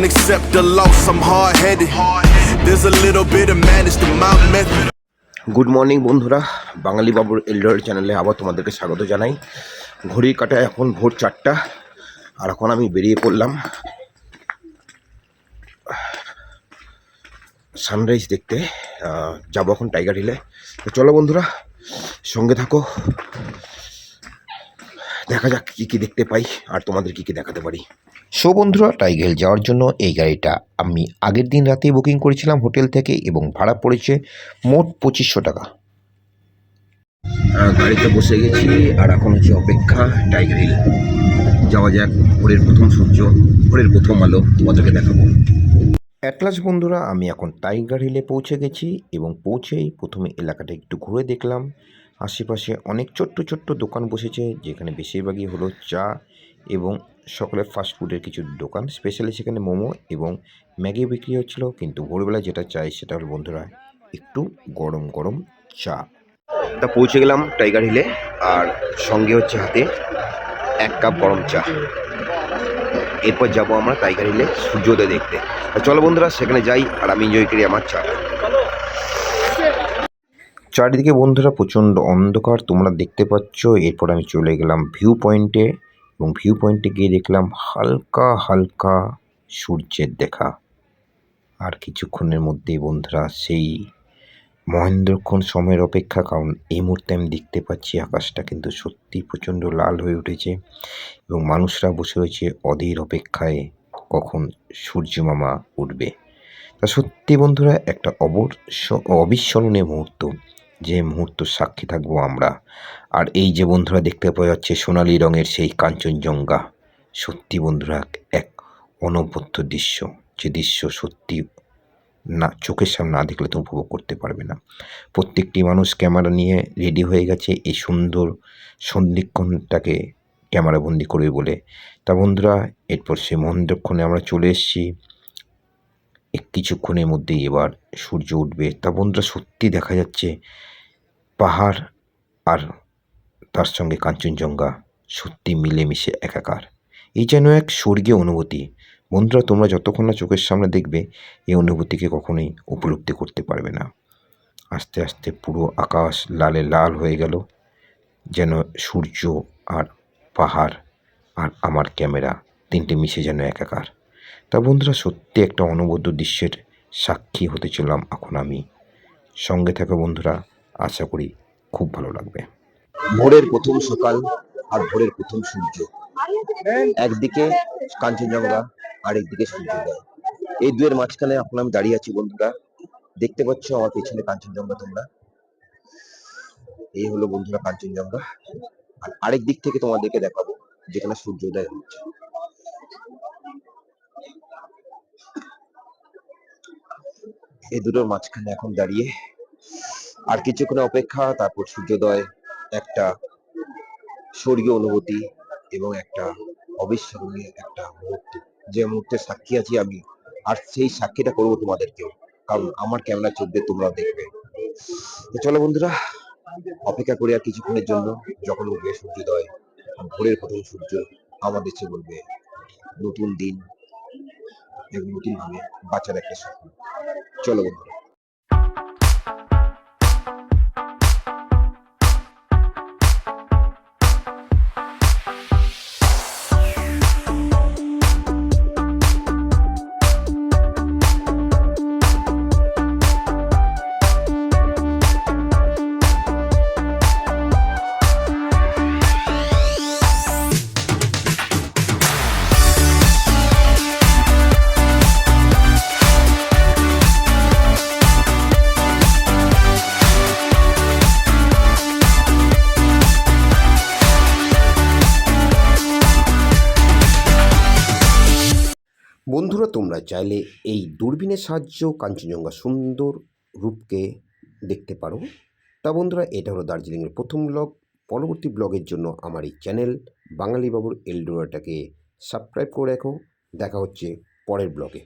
can't accept the loss, I'm hard-headed. There's a little bit of madness to my method. Good morning বন্ধুরা, বাঙালি বাবুর এলডর চ্যানেলে আবার তোমাদেরকে স্বাগত জানাই। ঘড়ির কাঁটায় এখন ভোর 4টা, আর এখন আমি বেরিয়ে পড়লাম সানরাইজ দেখতে। যাবো এখন টাইগার হিলে। তো চলো বন্ধুরা, সঙ্গে থাকো, দেখা যাক কী কী দেখতে পাই আর তোমাদের কী কী দেখাতে পারি। সো বন্ধুরা, টাইগার হিল যাওয়ার জন্য এই গাড়িটা আমি আগের দিন রাতেই বুকিং করেছিলাম হোটেল থেকে, এবং ভাড়া পড়েছে মোট 2500 টাকা। গাড়িতে বসে গেছি আর এখন হচ্ছে অপেক্ষা টাইগার হিল। যাওয়া যাক, ভোরের প্রথম সূর্য, ভোরের প্রথম আলো তোমাদেরকে দেখাবো। অ্যাটলাস বন্ধুরা, আমি এখন টাইগার হিলে পৌঁছে গেছি, এবং পৌঁছেই প্রথমে এলাকাটা একটু ঘুরে দেখলাম। আশেপাশে অনেক ছোট্ট ছোট্ট দোকান বসেছে, যেখানে বেশিরভাগই হলো চা এবং সকলের ফাস্টফুডের কিছু দোকান। স্পেশালি সেখানে মোমো এবং ম্যাগি বিক্রি হচ্ছিলো, কিন্তু ভোরবেলা যেটা চাই সেটা হলো বন্ধুরা একটু গরম গরম চা। তা পৌঁছে গেলাম টাইগার হিলে, আর সঙ্গে হচ্ছে হাতে 1 কাপ গরম চা। এরপর যাব আমরা টাইগার হিলে সূর্যোদয় দেখতে। চলো বন্ধুরা, সেখানে যাই আর আমি এনজয় করি আমার চা। চারিদিকে বন্ধুরা প্রচণ্ড অন্ধকার, তোমরা দেখতে পাচ্ছ। এরপর আমি চলে গেলাম ভিউ পয়েন্টে, এবং ভিউ পয়েন্টে গিয়ে দেখলাম হালকা হালকা সূর্যের দেখা। আর কিছুক্ষণের মধ্যেই বন্ধুরা সেই মহেন্দ্রক্ষণ সময়ের অপেক্ষা, কারণ এই মুহূর্তে আমি দেখতে পাচ্ছি আকাশটা কিন্তু সত্যি প্রচণ্ড লাল হয়ে উঠেছে, এবং মানুষরা বসে রয়েছে অধীর অপেক্ষায় কখন সূর্য মামা উঠবে। তা সত্যি বন্ধুরা একটা অবিস্মরণীয় মুহূর্ত, যে মুহূর্ত সাক্ষী থাকবো আমরা। আর এই যে বন্ধুরা দেখতে পাওয়া যাচ্ছে সোনালি রঙের সেই কাঞ্চনজঙ্ঘা, সত্যি বন্ধুরা এক অনবদ্য দৃশ্য, যে দৃশ্য সত্যি না চোখের সামনে না দেখলে তো উপভোগ করতে পারবে না। প্রত্যেকটি মানুষ ক্যামেরা নিয়ে রেডি হয়ে গেছে এই সুন্দর সন্ধিক্ষণটাকে ক্যামেরাবন্দি করবে বলে। তা বন্ধুরা, এরপর সে মহেন্দ্রক্ষণে আমরা চলে এসেছি। কিছুক্ষণের মধ্যেই এবার সূর্য উঠবে। তা বন্ধুরা, সত্যি দেখা যাচ্ছে পাহাড় আর তার সঙ্গে কাঞ্চনজঙ্ঘা সত্যি মিলেমিশে একাকার। এই যেন এক স্বর্গীয় অনুভূতি। বন্ধুরা, তোমরা যতক্ষণ না চোখের সামনে দেখবে এই অনুভূতিকে কখনোই উপলব্ধি করতে পারবে না। আস্তে আস্তে পুরো আকাশ লালে লাল হয়ে গেল, যেন সূর্য আর পাহাড় আর আমার ক্যামেরা তিনটে মিশে যেন একাকার। তা বন্ধুরা, সত্যি একটা অনবদ্য দৃশ্যের সাক্ষী হতে চললাম এখন আমি। সঙ্গে থাকা বন্ধুরা, আশা করি খুব ভালো লাগবে। ভোরের প্রথম সকাল আর ভোরের প্রথম সূর্য, একদিকে কাঞ্চনজঙ্ঘা আর একদিকে সূর্যোদয়, এই দুয়ের মাঝখানে এখন আমি দাঁড়িয়ে আছি বন্ধুরা। দেখতে পাচ্ছ আমার পেছনে কাঞ্চনজঙ্ঘা তোমরা। এই হলো বন্ধুরা কাঞ্চনজঙ্ঘা, আর আরেক দিক থেকে তোমাদেরকে দেখাবো যেখানে সূর্যোদয় হচ্ছে। এই দুটোর মাঝখানে এখন দাঁড়িয়ে আর কিছুক্ষণ অপেক্ষা, তারপর সূর্যোদয়। একটা স্বর্গীয় অনুভূতি এবং একটা অবিস্মরণীয় একটা মুহূর্ত, যে মুহূর্তে সাক্ষী আছি আমি, আর সেই সাক্ষীটা করবো তোমাদেরকেও, কারণ আমার ক্যামেরা চোখ দিয়ে তোমরাও দেখবে। তো চলো বন্ধুরা, অপেক্ষা করি আর কিছুক্ষণের জন্য, যখন উঠবে সূর্যোদয় আর ভোরের প্রথম সূর্য আমাদের এসে বলবে নতুন দিন এবং নতুন ভাবে বাঁচার একটা স্বপ্ন। চলো বন্ধুরা। বন্ধুরা, তোমরা চাইলে এই দূরবীনের সাহায্যেও কাঞ্চনজঙ্ঘা সুন্দর রূপকে দেখতে পারো। তা বন্ধুরা, এটা হলো দার্জিলিংয়ের প্রথম ব্লগ। পরবর্তী ব্লগের জন্য আমার এই চ্যানেল বাঙালি বাবুর এলডোরাটাকে সাবস্ক্রাইব করে রাখো। দেখা হচ্ছে পরের ব্লগে।